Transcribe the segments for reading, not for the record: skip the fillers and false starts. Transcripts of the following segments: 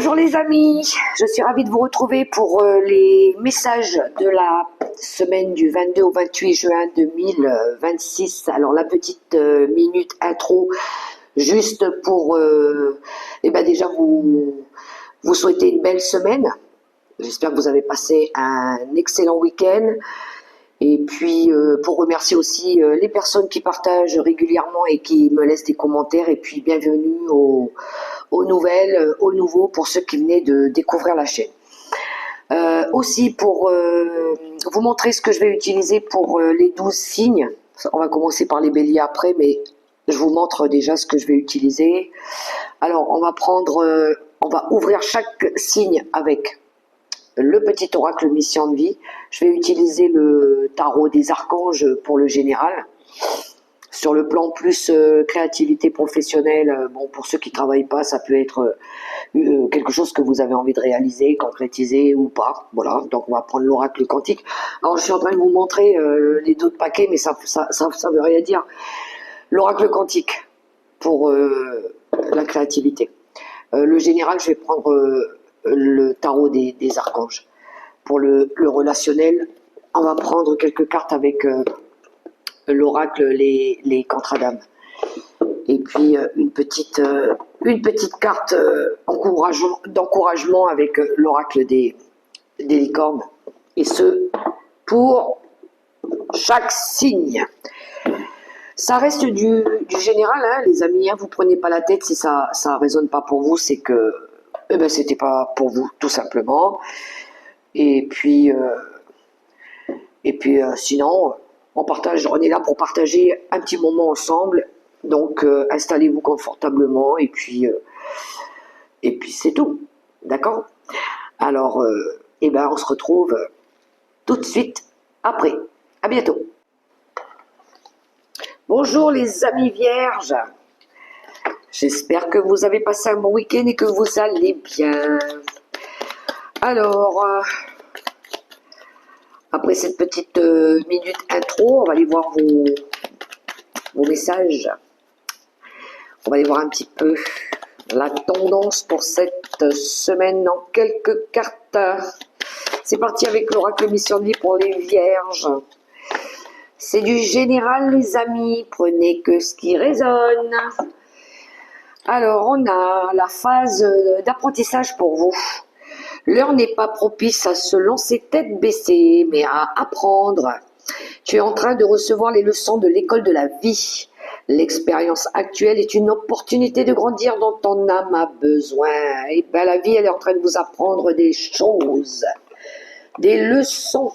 Bonjour les amis, je suis ravie de vous retrouver pour les messages de la semaine du 22 au 28 juin 2026. Alors la petite minute intro, juste pour déjà vous souhaiter une belle semaine. J'espère que vous avez passé un excellent week-end. Et puis pour remercier aussi les personnes qui partagent régulièrement et qui me laissent des commentaires. Et puis bienvenue aux nouvelles, aux nouveaux pour ceux qui venaient de découvrir la chaîne. Aussi pour vous montrer ce que je vais utiliser pour les 12 signes. On va commencer par les béliers après, mais je vous montre déjà ce que je vais utiliser. Alors on va ouvrir chaque signe avec le petit oracle mission de vie. Je vais utiliser le tarot des archanges pour le général. Sur le plan plus créativité professionnelle, bon, pour ceux qui ne travaillent pas, ça peut être quelque chose que vous avez envie de réaliser, concrétiser ou pas. Voilà, donc on va prendre l'oracle quantique. Alors je suis en train de vous montrer les d'autres paquets, mais ça veut rien dire. L'oracle quantique pour la créativité. Le général, je vais prendre le tarot des archanges. Pour le relationnel, on va prendre quelques cartes avec l'oracle, les contradams. Et puis une petite carte d'encouragement avec l'oracle des licornes. Et ce, pour chaque signe. Ça reste du général, hein, les amis, hein, vous prenez pas la tête si ça résonne pas pour vous, c'est que c'était pas pour vous, tout simplement. Et puis sinon, on est là pour partager un petit moment ensemble. Donc installez-vous confortablement et puis c'est tout, d'accord? Alors on se retrouve tout de suite après. À bientôt. Bonjour les amis vierges. J'espère que vous avez passé un bon week-end et que vous allez bien. Alors, après cette petite minute intro, on va aller voir vos messages. On va aller voir un petit peu la tendance pour cette semaine en quelques cartes. C'est parti avec l'oracle mission de vie pour les vierges. C'est du général les amis, prenez que ce qui résonne. Alors on a la phase d'apprentissage pour vous. L'heure n'est pas propice à se lancer tête baissée, mais à apprendre. Tu es en train de recevoir les leçons de l'école de la vie. L'expérience actuelle est une opportunité de grandir dont ton âme a besoin. Et bien la vie, elle est en train de vous apprendre des choses, des leçons.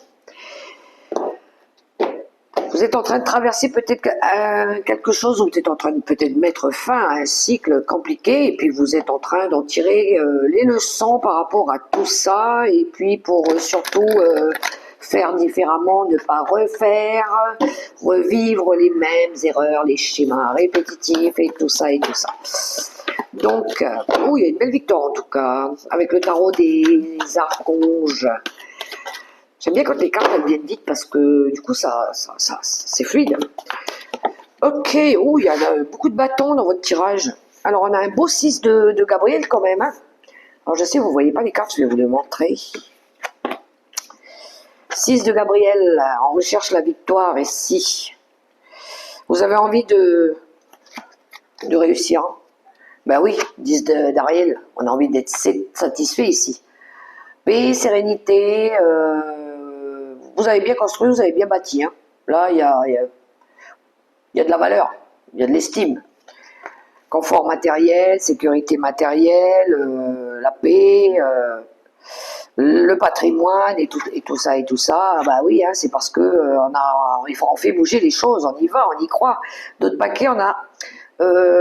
Vous êtes en train de traverser peut-être quelque chose où vous êtes en train de peut-être mettre fin à un cycle compliqué et puis vous êtes en train d'en tirer les leçons par rapport à tout ça et puis pour surtout faire différemment, ne pas refaire, revivre les mêmes erreurs, les schémas répétitifs et tout ça et tout ça. Donc, il y a une belle victoire en tout cas avec le tarot des archanges. J'aime bien quand les cartes elles viennent vite parce que du coup ça c'est fluide. Ok, il y a beaucoup de bâtons dans votre tirage. Alors on a un beau 6 de Gabriel quand même. Hein. Alors je sais, vous ne voyez pas les cartes, je vais vous le montrer. 6 de Gabriel, on recherche la victoire et si vous avez envie de réussir, ben oui, 10 d'Ariel, on a envie d'être satisfait ici. Paix, sérénité, vous avez bien construit, vous avez bien bâti. Hein. Là, il y a de la valeur, il y a de l'estime. Confort matériel, sécurité matérielle, la paix, le patrimoine et tout ça. Bah oui, hein, c'est parce que on fait bouger les choses, on y va, on y croit. D'autres paquets, on a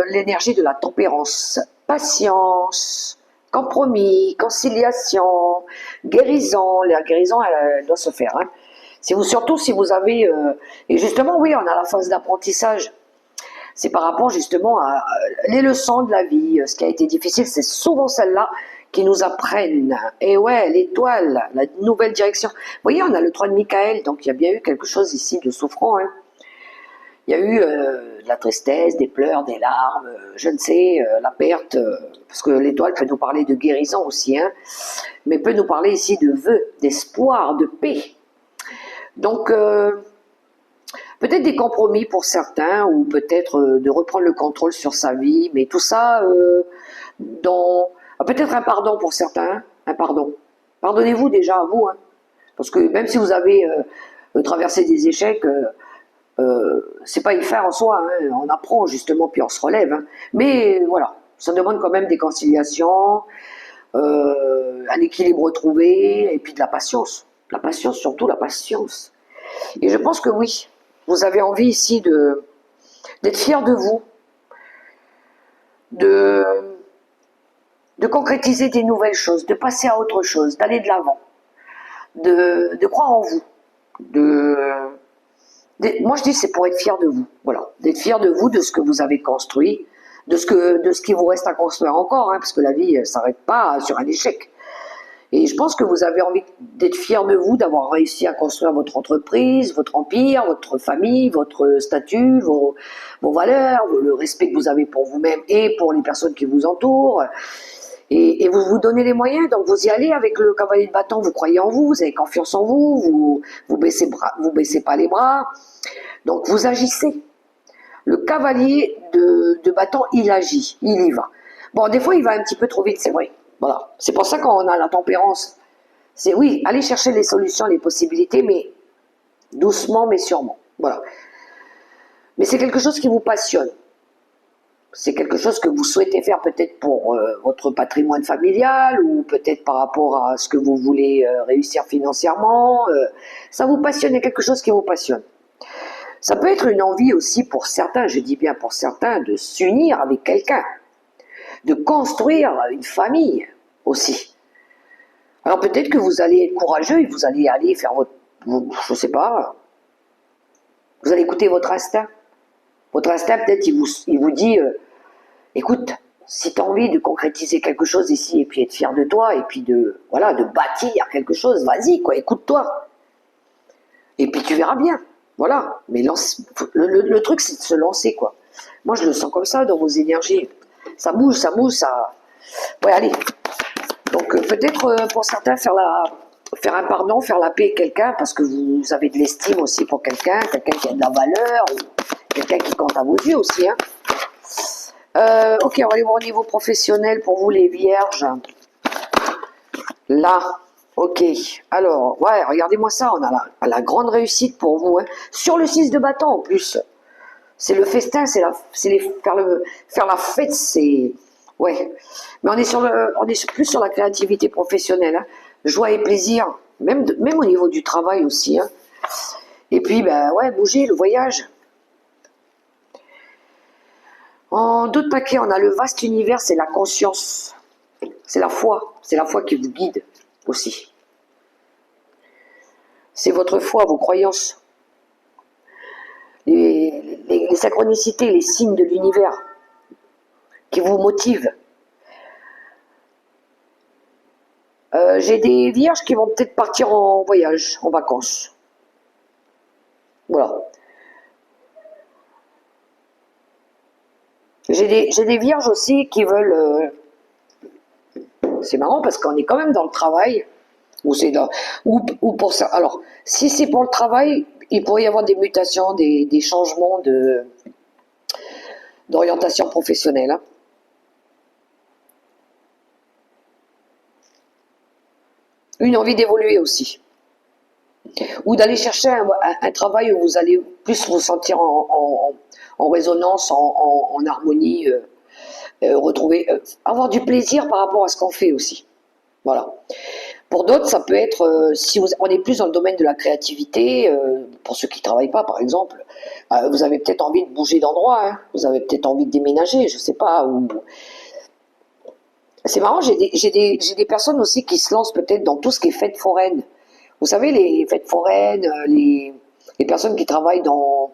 l'énergie de la tempérance, patience, compromis, conciliation, guérison. La guérison, elle doit se faire. Hein. Surtout si vous avez... et justement, oui, on a la phase d'apprentissage. C'est par rapport justement à les leçons de la vie. Ce qui a été difficile, c'est souvent celles-là qui nous apprennent. Et ouais, l'étoile, la nouvelle direction. Vous voyez, on a le 3 de Michael, donc il y a bien eu quelque chose ici de souffrant. Hein. Il y a eu de la tristesse, des pleurs, des larmes, je ne sais, la perte, parce que l'étoile peut nous parler de guérison aussi, hein, mais peut nous parler ici de vœux, d'espoir, de paix. Donc, peut-être des compromis pour certains, ou peut-être de reprendre le contrôle sur sa vie, mais tout ça dans... Peut-être un pardon pour certains, un pardon. Pardonnez-vous déjà à vous, hein, parce que même si vous avez traversé des échecs, c'est pas une fin en soi, hein, on apprend justement, puis on se relève. Hein. Mais voilà, ça demande quand même des conciliations, un équilibre trouvé, et puis de la patience. La patience, surtout la patience. Et je pense que oui, vous avez envie ici d'être fier de vous, de, de concrétiser des nouvelles choses, de passer à autre chose, d'aller de l'avant, de croire en vous. Moi je dis c'est pour être fier de vous, voilà, d'être fier de vous, de ce que vous avez construit, de ce qui vous reste à construire encore, hein, parce que la vie ne s'arrête pas sur un échec. Et je pense que vous avez envie d'être fier de vous, d'avoir réussi à construire votre entreprise, votre empire, votre famille, votre statut, vos valeurs, le respect que vous avez pour vous-même et pour les personnes qui vous entourent. Et vous vous donnez les moyens, donc vous y allez avec le cavalier de bâton, vous croyez en vous, vous avez confiance en vous, vous baissez pas les bras, donc vous agissez. Le cavalier de bâton, il agit, il y va. Bon, des fois, il va un petit peu trop vite, c'est vrai. Voilà. C'est pour ça qu'on a la tempérance. C'est oui, aller chercher les solutions, les possibilités, mais doucement, mais sûrement. Voilà. Mais c'est quelque chose qui vous passionne. C'est quelque chose que vous souhaitez faire peut-être pour votre patrimoine familial ou peut-être par rapport à ce que vous voulez réussir financièrement. Ça vous passionne, il y a quelque chose qui vous passionne. Ça peut être une envie aussi pour certains, je dis bien pour certains, de s'unir avec quelqu'un, de construire une famille aussi. Alors peut-être que vous allez être courageux et vous allez aller faire je sais pas, vous allez écouter votre instinct. Votre instinct peut-être il vous dit, écoute, si tu as envie de concrétiser quelque chose ici et puis être fier de toi et puis de bâtir quelque chose, vas-y quoi, écoute-toi. Et puis tu verras bien. Voilà, mais le truc c'est de se lancer quoi. Moi je le sens comme ça dans vos énergies. Ça bouge, ça. Ouais, allez. Donc peut-être pour certains faire un pardon, faire la paix avec quelqu'un parce que vous avez de l'estime aussi pour quelqu'un qui a de la valeur, ou quelqu'un qui compte à vos yeux aussi. Hein. Ok, on va aller voir au niveau professionnel pour vous les vierges. Là. Ok, alors, ouais, regardez-moi ça, on a la grande réussite pour vous. Hein. Sur le 6 de bâton en plus, c'est le festin, faire la fête, c'est... Ouais, mais on est plus sur la créativité professionnelle, hein. Joie et plaisir, même au niveau du travail aussi. Hein. Et puis, ben ouais, bouger, le voyage. En d'autres paquets, on a le vaste univers, c'est la conscience, c'est la foi qui vous guide aussi. C'est votre foi, vos croyances, les synchronicités, les signes de l'univers qui vous motivent. J'ai des vierges qui vont peut-être partir en voyage, en vacances. Voilà. J'ai des vierges aussi qui veulent... c'est marrant parce qu'on est quand même dans le travail. Ou pour ça. Alors, si c'est pour le travail, il pourrait y avoir des mutations, des changements d'orientation professionnelle. Hein. Une envie d'évoluer aussi. Ou d'aller chercher un travail où vous allez plus vous sentir en résonance, en harmonie, retrouver, avoir du plaisir par rapport à ce qu'on fait aussi. Voilà. Pour d'autres, ça peut être, si on est plus dans le domaine de la créativité, pour ceux qui ne travaillent pas par exemple, vous avez peut-être envie de bouger d'endroit, hein, vous avez peut-être envie de déménager, je ne sais pas. C'est marrant, j'ai des personnes aussi qui se lancent peut-être dans tout ce qui est fêtes foraines. Vous savez, les fêtes foraines, les personnes qui travaillent dans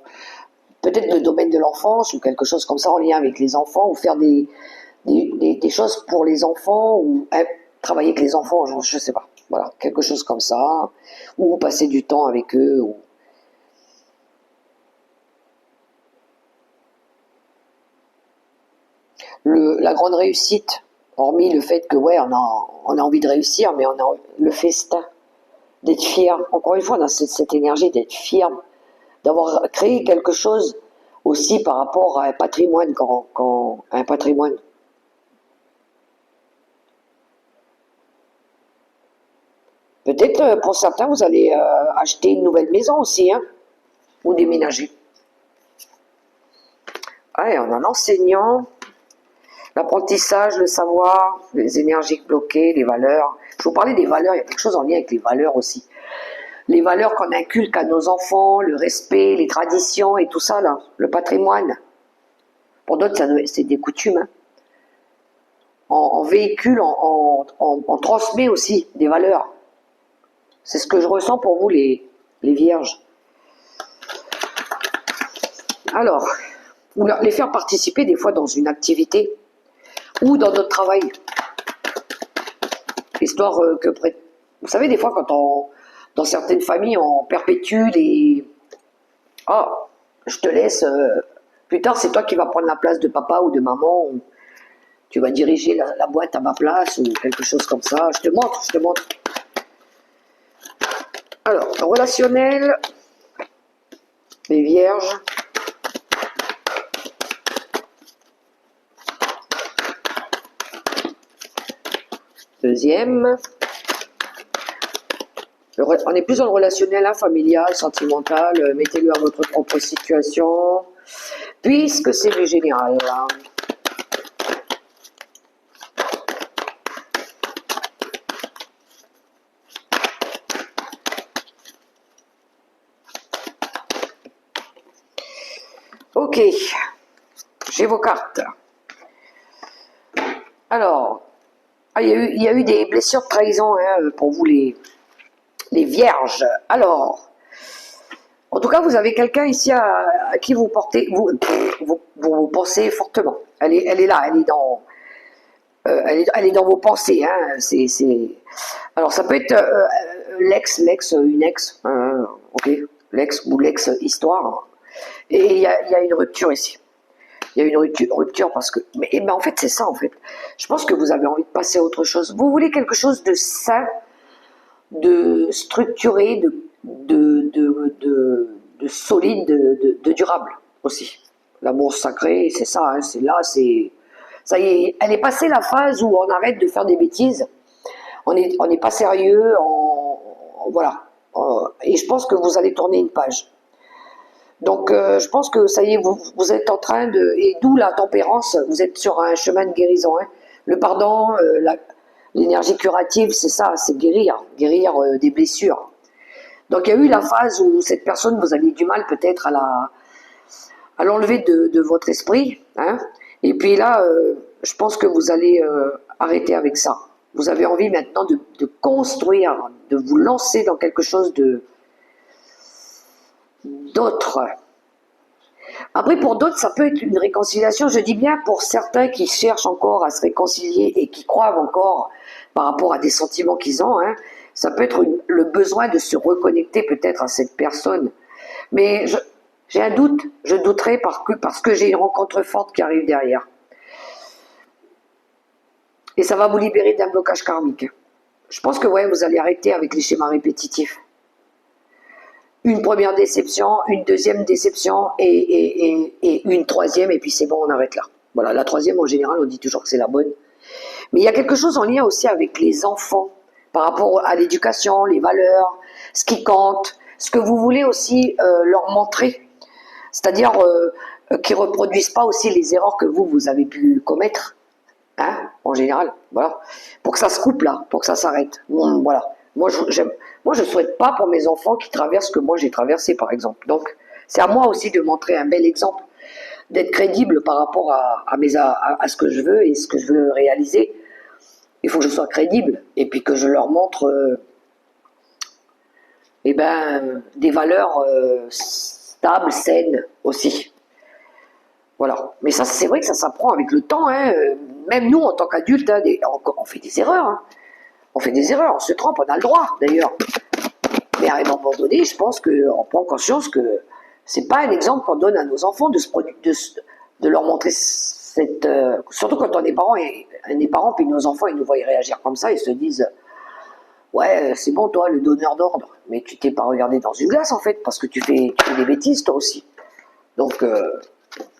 peut-être le domaine de l'enfance ou quelque chose comme ça en lien avec les enfants, ou faire des choses pour les enfants, ou travailler avec les enfants, je ne sais pas. Voilà, quelque chose comme ça, ou passer du temps avec eux. la grande réussite, hormis le fait que, ouais, on a envie de réussir, mais on a le festin, d'être fier. Encore une fois, on a cette énergie d'être fier, d'avoir créé quelque chose aussi par rapport à un patrimoine, un patrimoine. Peut-être pour certains, vous allez acheter une nouvelle maison aussi, hein, ou déménager. Ouais, on a l'enseignant, l'apprentissage, le savoir, les énergies bloquées, les valeurs. Je vous parlais des valeurs, il y a quelque chose en lien avec les valeurs aussi. Les valeurs qu'on inculque à nos enfants, le respect, les traditions et tout ça, là, le patrimoine. Pour d'autres, c'est des coutumes. Hein. On véhicule, on transmet aussi des valeurs. C'est ce que je ressens pour vous, les vierges. Alors, ou les faire participer des fois dans une activité ou dans notre travail. Histoire que... Vous savez, des fois, dans certaines familles, on perpétue les... Ah, je te laisse... plus tard, c'est toi qui vas prendre la place de papa ou de maman. Ou tu vas diriger la boîte à ma place ou quelque chose comme ça. Je te montre, je te montre. Alors, relationnel, les vierges. Deuxième. On est plus dans le relationnel, hein, familial, sentimental. Mettez-le à votre propre situation. Puisque c'est le général. Hein. Ok. J'ai vos cartes. Alors, il y a eu des blessures de trahison hein, pour vous les vierges. Alors, en tout cas, vous avez quelqu'un ici à qui vous portez, vous pensez fortement. Elle est là, elle est dans vos pensées. Hein, Alors, ça peut être une ex, ok, l'ex ou l'ex-histoire. Et il y a une rupture ici. Il y a une rupture parce que... Mais en fait, c'est ça, en fait. Je pense que vous avez envie de passer à autre chose. Vous voulez quelque chose de sain, de structuré, de solide, de durable aussi. L'amour sacré, c'est ça, hein, c'est là, c'est... Ça y est, elle est passée la phase où on arrête de faire des bêtises, on n'est pas sérieux, voilà. Et je pense que vous allez tourner une page. Donc je pense que ça y est, vous êtes en train de... Et d'où la tempérance, vous êtes sur un chemin de guérison. Hein. Le pardon, l'énergie curative, c'est ça, c'est guérir des blessures. Donc il y a eu la phase où cette personne, vous aviez du mal peut-être à l'enlever de votre esprit. Hein. Et puis là, je pense que vous allez arrêter avec ça. Vous avez envie maintenant de construire, de vous lancer dans quelque chose d'autre. Après, pour d'autres, ça peut être une réconciliation. Je dis bien pour certains qui cherchent encore à se réconcilier et qui croient encore par rapport à des sentiments qu'ils ont. Hein, ça peut être le besoin de se reconnecter peut-être à cette personne. Mais j'ai un doute. Je douterai parce que j'ai une rencontre forte qui arrive derrière. Et ça va vous libérer d'un blocage karmique. Je pense que ouais, vous allez arrêter avec les schémas répétitifs. Une première déception, une deuxième déception et une troisième, et puis c'est bon, on arrête là. Voilà, la troisième, en général, on dit toujours que c'est la bonne. Mais il y a quelque chose en lien aussi avec les enfants, par rapport à l'éducation, les valeurs, ce qui compte, ce que vous voulez aussi leur montrer. C'est-à-dire qu'ils ne reproduisent pas aussi les erreurs que vous avez pu commettre, hein, en général. Voilà. Pour que ça se coupe là, pour que ça s'arrête. Voilà. Moi, je souhaite pas pour mes enfants qui traversent ce que moi j'ai traversé, par exemple. Donc, c'est à moi aussi de montrer un bel exemple, d'être crédible par rapport à ce que je veux et ce que je veux réaliser. Il faut que je sois crédible et puis que je leur montre des valeurs stables, saines aussi. Voilà. Mais ça, c'est vrai que ça s'apprend avec le temps. Hein. Même nous, en tant qu'adultes, hein, on fait des erreurs. Hein. On fait des erreurs, on se trompe, on a le droit d'ailleurs. Mais à un moment donné, je pense qu'on prend conscience que c'est pas un exemple qu'on donne à nos enfants de leur montrer surtout quand on est parents, puis nos enfants, ils nous voient réagir comme ça, ils se disent, ouais, c'est bon, toi, le donneur d'ordre, mais tu t'es pas regardé dans une glace, en fait, parce que tu fais des bêtises, toi aussi. Donc,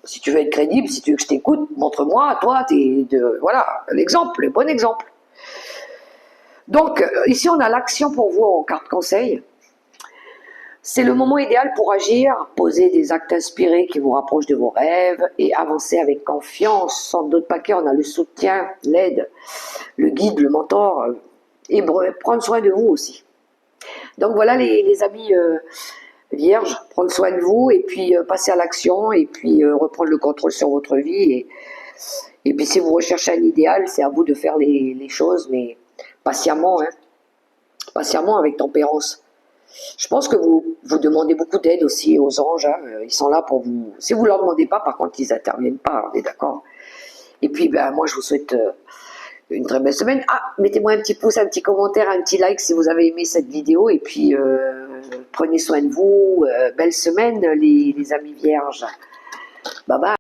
si tu veux être crédible, si tu veux que je t'écoute, montre-moi, toi, voilà, l'exemple, le bon exemple. Donc, ici, on a l'action pour vous en carte conseil. C'est le moment idéal pour agir, poser des actes inspirés qui vous rapprochent de vos rêves et avancer avec confiance. Sans d'autres paquets, on a le soutien, l'aide, le guide, le mentor et prendre soin de vous aussi. Donc voilà les amis vierges, prendre soin de vous et puis passer à l'action et puis reprendre le contrôle sur votre vie. Et puis si vous recherchez un idéal, c'est à vous de faire les choses, mais patiemment, hein, patiemment avec tempérance. Je pense que vous demandez beaucoup d'aide aussi aux anges, hein. Ils sont là pour vous. Si vous ne leur demandez pas, par contre, ils n'interviennent pas, on est d'accord. Et puis, ben, moi, je vous souhaite une très belle semaine. Ah, mettez-moi un petit pouce, un petit commentaire, un petit like si vous avez aimé cette vidéo. Et puis, prenez soin de vous. Belle semaine, les amis vierges. Bye bye.